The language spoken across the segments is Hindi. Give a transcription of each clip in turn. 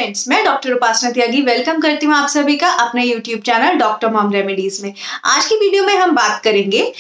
फ्रेंड्स, मैं डॉक्टर उपासना त्यागी वेलकम करती हूँ आप सभी का अपने YouTube channel doctor mom remedies में। आज की वीडियो में हम बात करेंगे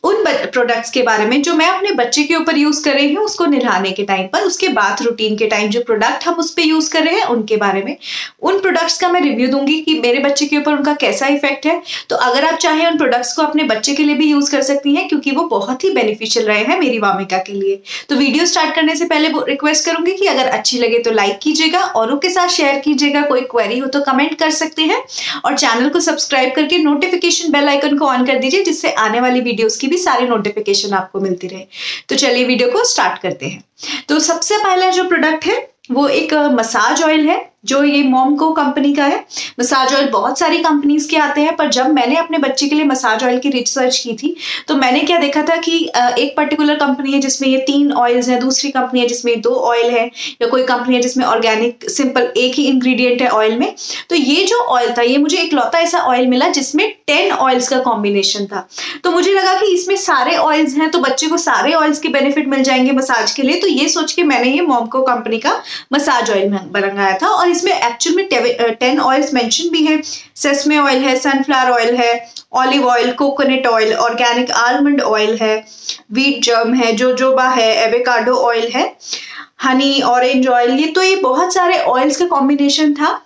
उन प्रोडक्ट्स के बारे में जो मैं अपने बच्चे के ऊपर यूज कर रही हूँ, उसको नहलाने के टाइम पर, उसके बाथ रूटीन के टाइम जो प्रोडक्ट हम उस पर यूज कर रहे हैं उनके बारे में। उन प्रोडक्ट्स का मैं रिव्यू दूंगी कि मेरे बच्चे के ऊपर उनका कैसा इफेक्ट है। तो अगर आप चाहें उन प्रोडक्ट्स को अपने बच्चे के लिए भी यूज कर सकती हैं, क्योंकि वो बहुत ही बेनिफिशियल रहे हैं मेरी वामिका के लिए। तो वीडियो स्टार्ट करने से पहले रिक्वेस्ट करूंगी कि अगर अच्छी लगे तो लाइक कीजिएगा, औरों के साथ शेयर कीजिएगा, कोई क्वेरी हो तो कमेंट कर सकते हैं, और चैनल को सब्सक्राइब करके नोटिफिकेशन बेल आइकन को ऑन कर दीजिए, जिससे आने वाली वीडियोस की भी सारी नोटिफिकेशन आपको मिलती रहे। तो चलिए वीडियो को स्टार्ट करते हैं। तो सबसे पहला जो प्रोडक्ट है वो एक मसाज ऑयल है, जो ये मॉमको कंपनी का है। मसाज ऑयल बहुत सारी कंपनीज के आते हैं, पर जब मैंने अपने बच्चे के लिए मसाज ऑयल की रिसर्च की थी तो मैंने क्या देखा था कि एक पर्टिकुलर कंपनी है जिसमें ये 3 ऑयल्स हैं, दूसरी कंपनी है जिसमें 2 ऑयल है, या कोई कंपनी है जिसमें ऑर्गेनिक सिंपल एक ही इंग्रेडिएंट है ऑयल में। तो ये जो ऑयल था, ये मुझे इकलौता ऐसा ऑयल मिला जिसमें 10 ऑयल्स का कॉम्बिनेशन था। तो मुझे लगा कि इसमें सारे ऑयल्स हैं तो बच्चे को सारे ऑयल्स के बेनिफिट मिल जाएंगे मसाज के लिए। तो ये सोच के मैंने ये मॉमको कंपनी का मसाज ऑयल मंगाया था, और इसमें एक्चुअल में 10 ऑयल्स मेंशन भी हैं। सेसमे ऑयल है, सनफ्लावर ऑयल है, olive oil, coconut oil, organic almond oil है, व्हीट जर्म है, जोजोबा है, एवोकाडो ऑयल है, हनी, ऑरेंज ऑयल। ये बहुत सारे ऑयल्स का कॉम्बिनेशन था।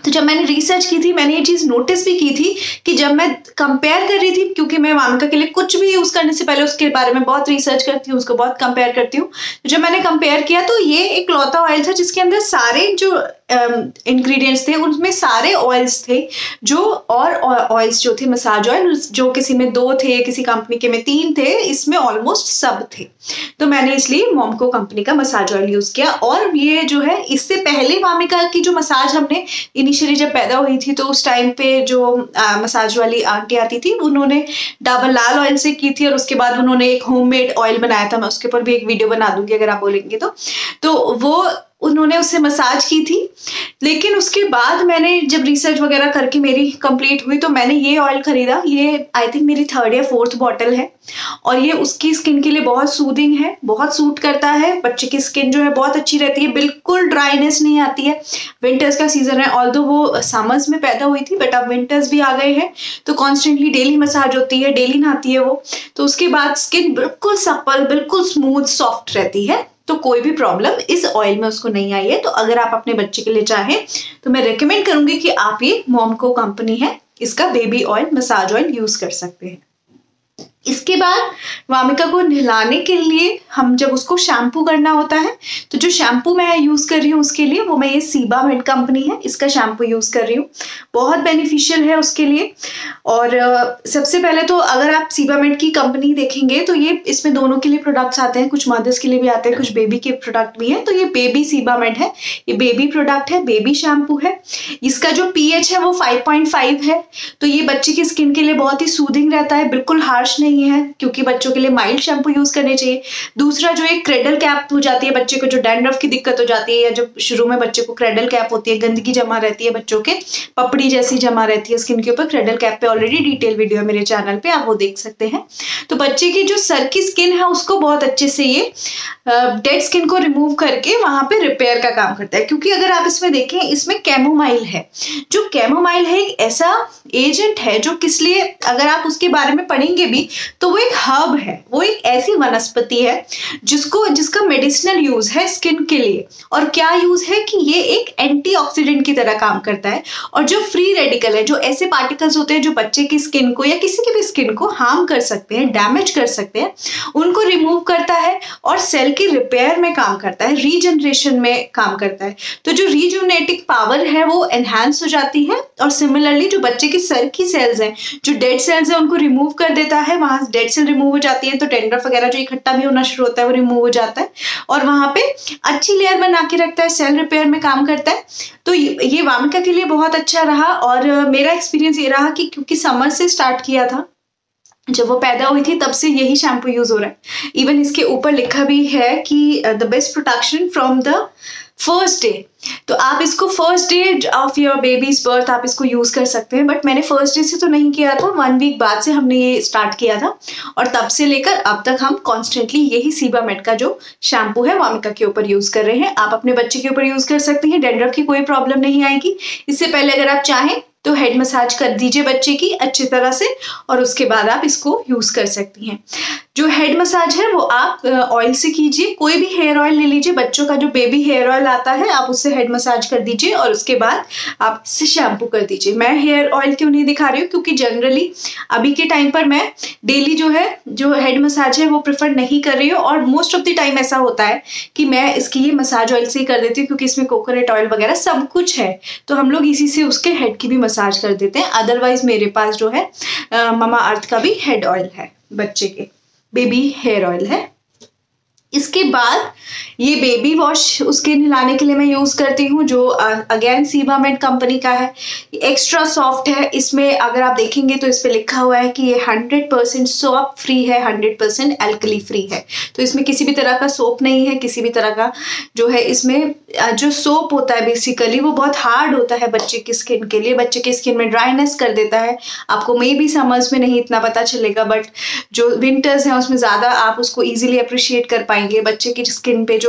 तो जब मैंने रिसर्च की थी, मैंने ये चीज नोटिस भी की थी कि जब मैं कंपेयर कर रही थी, क्योंकि मैं वामिका के लिए कुछ भी यूज करने से पहले उसके बारे में बहुत रिसर्च करती हूँ, उसको बहुत कंपेयर करती हूँ। तो जब मैंने कंपेयर किया तो ये एक लौता ऑयल था जिसके अंदर सारे जो इंग्रेडिएंट्स थे उनमें सारे ऑयल्स थे, जो और ऑयल्स जो थे मसाज ऑयल, जो किसी में 2 थे, किसी कंपनी के में 3 थे, इसमें ऑलमोस्ट सब थे। तो मैंने इसलिए मॉमको कंपनी का मसाज ऑयल यूज किया। और ये जो है, इससे पहले वामिका की जो मसाज हमने इनिशियली जब पैदा हुई थी तो उस टाइम पे जो मसाज वाली आंटी आती थी उन्होंने डाबर लाल ऑयल से की थी, और उसके बाद उन्होंने एक होममेड ऑयल बनाया था। मैं उसके ऊपर भी एक वीडियो बना दूंगी अगर आप बोलेंगे तो वो उन्होंने उससे मसाज की थी। लेकिन उसके बाद मैंने जब रिसर्च वगैरह करके मेरी कंप्लीट हुई तो मैंने ये ऑयल खरीदा। ये आई थिंक मेरी 3rd या 4th बॉटल है, और ये उसकी स्किन के लिए बहुत सूदिंग है, बहुत सूट करता है। बच्चे की स्किन जो है बहुत अच्छी रहती है, बिल्कुल ड्राइनेस नहीं आती है। विंटर्स का सीजन है, ऑल्दो वो समर्स में पैदा हुई थी, बट अब विंटर्स भी आ गए हैं तो कॉन्स्टेंटली डेली मसाज होती है, डेली नहाती है वो। तो उसके बाद स्किन बिल्कुल सप्पल, बिल्कुल स्मूथ, सॉफ्ट रहती है। तो कोई भी प्रॉब्लम इस ऑयल में उसको नहीं आई है। तो अगर आप अपने बच्चे के लिए चाहें तो मैं रेकमेंड करूंगी कि आप ये मॉमको कंपनी है इसका baby oil massage oil use कर सकते हैं। इसके बाद वामिका को नहलाने के लिए हम जब उसको शैम्पू करना होता है, तो जो शैम्पू मैं यूज कर रही हूँ उसके लिए वो मैं ये सीबामेड कंपनी है इसका शैम्पू यूज कर रही हूँ। बहुत बेनिफिशियल है उसके लिए। और सबसे पहले तो अगर आप सीबामेड की कंपनी देखेंगे तो ये इसमें दोनों के लिए प्रोडक्ट्स आते हैं, कुछ मदर्स के लिए भी आते हैं, कुछ बेबी के प्रोडक्ट भी हैं। तो ये बेबी सीबामेड है, ये बेबी प्रोडक्ट है, बेबी शैम्पू है। इसका जो pH है वो 5.5 है। तो ये बच्चे की स्किन के लिए बहुत ही सूदिंग रहता है, बिल्कुल हार्श नहीं है, क्योंकि बच्चों के लिए माइल्ड शैम्पू यूज करने चाहिए। दूसरा, जो एक क्रेडल कैप हो जाती है बच्चे को, जो डैंड्रफ की दिक्कत हो जाती है, या जब शुरू में बच्चे को क्रेडल कैप होती है, गंदगी जमा रहती है बच्चों के, पपड़ी जैसी जमा रहती है स्किन के ऊपर, क्रेडल कैप पे ऑलरेडी डिटेल वीडियो है मेरे चैनल पे, आप वो देख सकते हैं। तो बच्चे की जो सर की स्किन है उसको बहुत अच्छे से ये डेड स्किन को रिमूव करके वहां पे रिपेयर का काम करता है। क्योंकि अगर आप इसमें देखें, इसमें कैमोमाइल है। जो कैमोमाइल है एक ऐसा एजेंट है जो किस लिए, अगर आप उसके बारे में पढ़ेंगे भी तो वो एक हर्ब है, वो एक ऐसी वनस्पति है जिसका मेडिसिनल यूज है स्किन के लिए। और क्या यूज है कि ये एक एंटीऑक्सीडेंट की तरह काम करता है, और जो फ्री रेडिकल है, जो ऐसे पार्टिकल्स होते हैं जो बच्चे की स्किन को या किसी की भी स्किन को हार्म कर सकते हैं, डैमेज कर सकते हैं, उनको रिमूव करता है, और सेल के रिपेयर में काम करता है, रीजनरेशन में काम करता है। तो जो रीजुनेटिंग पावर है वो एनहांस हो जाती है। और सिमिलरली जो बच्चे की सर की सेल्स हैं, जो डेड सेल्स हैं, उनको रिमूव कर देता है। वहां डेड सेल रिमूव हो जाती है तो डैंड्रफ वगैरह जो इकट्ठा भी होना शुरू होता है वो रिमूव हो जाता है, और वहां पे अच्छी लेयर बना के रखता है, सेल रिपेयर में काम करता है। तो ये वामिका के लिए बहुत अच्छा रहा। और मेरा एक्सपीरियंस ये रहा कि क्योंकि समर से स्टार्ट किया था, जब वो पैदा हुई थी तब से यही शैम्पू यूज हो रहा है। इवन इसके ऊपर लिखा भी है कि the best protection from the first day. तो आप इसको first day of your babies birth आप इसको यूज कर सकते हैं, बट मैंने फर्स्ट डे से तो नहीं किया था, 1 वीक बाद से हमने ये स्टार्ट किया था और तब से लेकर अब तक हम कॉन्स्टेंटली यही सीबामेड का जो शैम्पू है वामिका के ऊपर यूज कर रहे हैं। आप अपने बच्चे के ऊपर यूज कर सकते हैं, डैंड्रफ की कोई प्रॉब्लम नहीं आएगी। इससे पहले अगर आप चाहें तो हेड मसाज कर दीजिए बच्चे की अच्छी तरह से और उसके बाद आप इसको यूज कर सकती हैं। जो हेड मसाज है वो आप ऑयल से कीजिए, कोई भी हेयर ऑयल ले लीजिए, बच्चों का जो बेबी हेयर ऑयल आता है आप उससे हेड मसाज कर दीजिए और उसके बाद आप इससे शैम्पू कर दीजिए। मैं हेयर ऑयल क्यों नहीं दिखा रही हूँ, क्योंकि जनरली अभी के टाइम पर मैं डेली जो हेड मसाज है वो प्रेफर नहीं कर रही हूँ और मोस्ट ऑफ द टाइम ऐसा होता है कि मैं इसकी ये मसाज ऑयल से ही कर देती हूँ, क्योंकि इसमें कोकोनट ऑयल वगैरह सब कुछ है, तो हम लोग इसी से उसके हेड की भी मसाज कर देते हैं। अदरवाइज मेरे पास जो है ममा अर्थ का भी हेड ऑयल है, बच्चे के बेबी हेयर ऑयल है। इसके बाद ये बेबी वॉश उसके नहलाने के लिए मैं यूज करती हूँ, जो अगेन सीबामेड कंपनी का है। एक्स्ट्रा सॉफ्ट है, इसमें अगर आप देखेंगे तो इस पे लिखा हुआ है कि ये 100% सोप फ्री है, 100% एल्कली फ्री है। तो इसमें किसी भी तरह का सोप नहीं है, किसी भी तरह का जो है इसमें जो सोप होता है बेसिकली वो बहुत हार्ड होता है बच्चे की स्किन के लिए, बच्चे की स्किन में ड्राइनेस कर देता है। आपको मे भी समर्स में नहीं इतना पता चलेगा, बट जो विंटर्स हैं उसमें ज़्यादा आप उसको ईजिली अप्रिशिएट कर पाएंगे। बच्चे की स्किन पे जो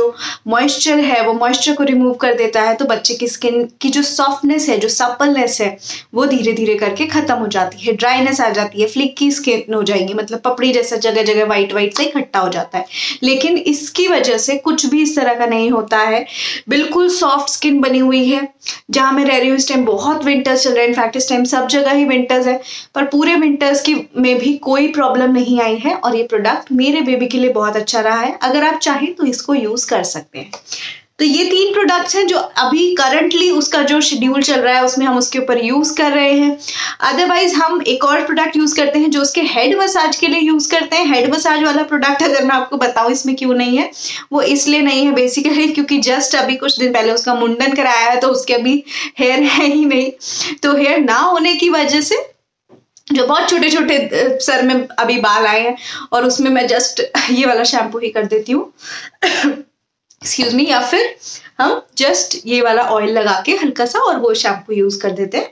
मॉइस्चर है वो मॉइस्चर को रिमूव कर देता है, तो बच्चे की स्किन की जो सॉफ्टनेस है, जो सपलनेस है वो धीरे धीरे करके खत्म हो जाती है, ड्राइनेस आ जाती है, फ्लिकी स्किन हो जाएंगी, मतलब पपड़ी जैसा जगह जगह वाइट वाइट से इकट्ठा हो जाता है। लेकिन इसकी वजह से कुछ भी इस तरह का नहीं होता है, बिल्कुल सॉफ्ट स्किन बनी हुई है। जहां मैं रह रही हूँ इस टाइम बहुत विंटर्स चल रहे हैं, इनफैक्ट इस टाइम सब जगह ही विंटर्स है, पर पूरे विंटर्स की में भी कोई प्रॉब्लम नहीं आई है और ये प्रोडक्ट मेरे बेबी के लिए बहुत अच्छा रहा है। अगर आप चाहें तो इसको यूज कर सकते हैं। तो ये 3 प्रोडक्ट्स हैं जो अभी करंटली उसका जो शेड्यूल चल रहा है उसमें हम उसके ऊपर यूज कर रहे हैं। अदरवाइज हम एक और प्रोडक्ट यूज करते हैं जो उसके हेड मसाज के लिए यूज करते हैं। हेड मसाज वाला प्रोडक्ट अगर मैं आपको बताऊं इसमें क्यों नहीं है, वो इसलिए नहीं है बेसिकली क्योंकि जस्ट अभी कुछ दिन पहले उसका मुंडन कराया है, तो उसके अभी हेयर है ही नहीं। तो हेयर ना होने की वजह से जो बहुत छोटे छोटे सर में अभी बाल आए हैं और उसमें मैं जस्ट ये वाला शैम्पू ही कर देती हूँ एक्सक्यूज मी, या फिर हम जस्ट ये वाला ऑयल लगा के हल्का सा और वो शैम्पू यूज कर देते हैं।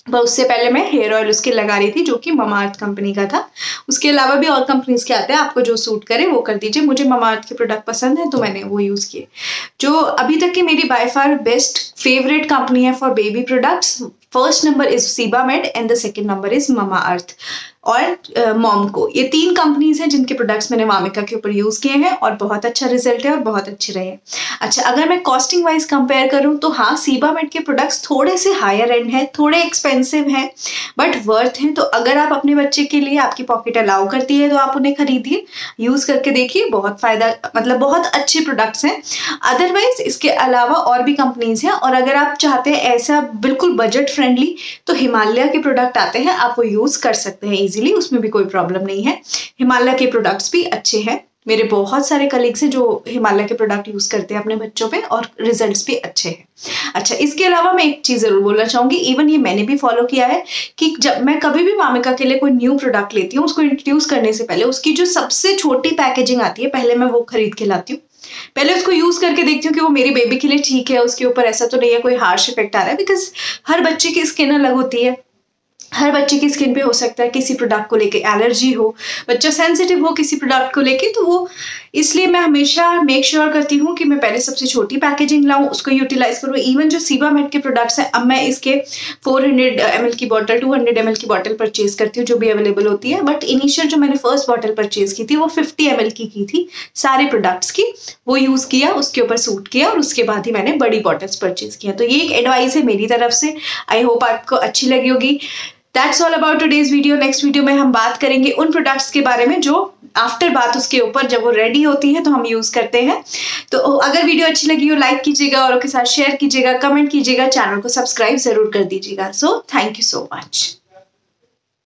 पर उससे पहले मैं हेयर ऑयल उसके लगा रही थी जो कि ममाअर्थ कंपनी का था। उसके अलावा भी और कंपनीज के आते हैं, आपको जो सूट करे वो कर दीजिए। मुझे ममाअर्थ के प्रोडक्ट पसंद है तो मैंने वो यूज किए। जो अभी तक की मेरी by far best favourite company है for baby products, first number is Sebamed and the second number is Mamaearth और मॉमको। ये 3 कंपनीज हैं जिनके प्रोडक्ट्स मैंने वामिका के ऊपर यूज किए हैं और बहुत अच्छा रिजल्ट है और बहुत अच्छे रहे हैं। अच्छा, अगर मैं कॉस्टिंग वाइज कंपेयर करूं तो हाँ, सीबामेड के प्रोडक्ट्स थोड़े से हायर एंड हैं, थोड़े एक्सपेंसिव हैं, बट वर्थ हैं। तो अगर आप अपने बच्चे के लिए, आपकी पॉकेट अलाउ करती है तो आप उन्हें खरीदिए, यूज करके देखिए, बहुत फायदा, मतलब बहुत अच्छे प्रोडक्ट्स हैं। अदरवाइज इसके अलावा और भी कंपनीज हैं और अगर आप चाहते हैं ऐसा बिल्कुल बजट फ्रेंडली तो हिमालय के प्रोडक्ट आते हैं, आप वो यूज कर सकते हैं इजीली, उसमें भी कोई प्रॉब्लम नहीं है। हिमालय के प्रोडक्ट्स भी अच्छे हैं, मेरे बहुत सारे कलीग्स हैं जो हिमालय के प्रोडक्ट यूज करते हैं अपने बच्चों पे और रिजल्ट्स भी अच्छे हैं। अच्छा, इसके अलावा मैं एक चीज जरूर बोलना चाहूंगी, इवन ये मैंने भी फॉलो किया है कि जब मैं कभी भी वामिका के लिए कोई न्यू प्रोडक्ट लेती हूँ, उसको इंट्रोड्यूस करने से पहले उसकी जो सबसे छोटी पैकेजिंग आती है पहले मैं वो खरीद के लाती हूँ। पहले उसको यूज करके देखती हूँ कि वो मेरी बेबी के लिए ठीक है, उसके ऊपर ऐसा तो नहीं है कोई हार्श इफेक्ट आ रहा है, बिकॉज हर बच्चे की स्किन अलग होती है, हर बच्चे की स्किन पे हो सकता है किसी प्रोडक्ट को लेके एलर्जी हो, बच्चा सेंसिटिव हो किसी प्रोडक्ट को लेके, तो वो इसलिए मैं हमेशा मेक श्योर करती हूँ कि मैं पहले सबसे छोटी पैकेजिंग लाऊं, उसको यूटिलाइज करूँ। इवन जो सीबामेड के प्रोडक्ट्स हैं, अब मैं इसके 400 ml की बॉटल, 200 ml की बॉटल परचेज करती हूँ जो भी अवेलेबल होती है, बट इनिशियल जो मैंने फर्स्ट बॉटल परचेज की थी वो 50 ml की थी सारे प्रोडक्ट्स की, वो यूज किया, उसके ऊपर सूट किया और उसके बाद ही मैंने बड़ी बॉटल्स परचेज किया। तो ये एक एडवाइस है मेरी तरफ से, आई होप आपको अच्छी लगी होगी। That's all about today's video. Next video में हम बात करेंगे उन प्रोडक्ट्स के बारे में जो आफ्टर बात उसके ऊपर जब वो रेडी होती है तो हम यूज करते हैं। तो अगर वीडियो अच्छी लगी हो लाइक कीजिएगा, औरों के साथ शेयर कीजिएगा, कमेंट कीजिएगा, चैनल को सब्सक्राइब जरूर कर दीजिएगा। So thank you so much.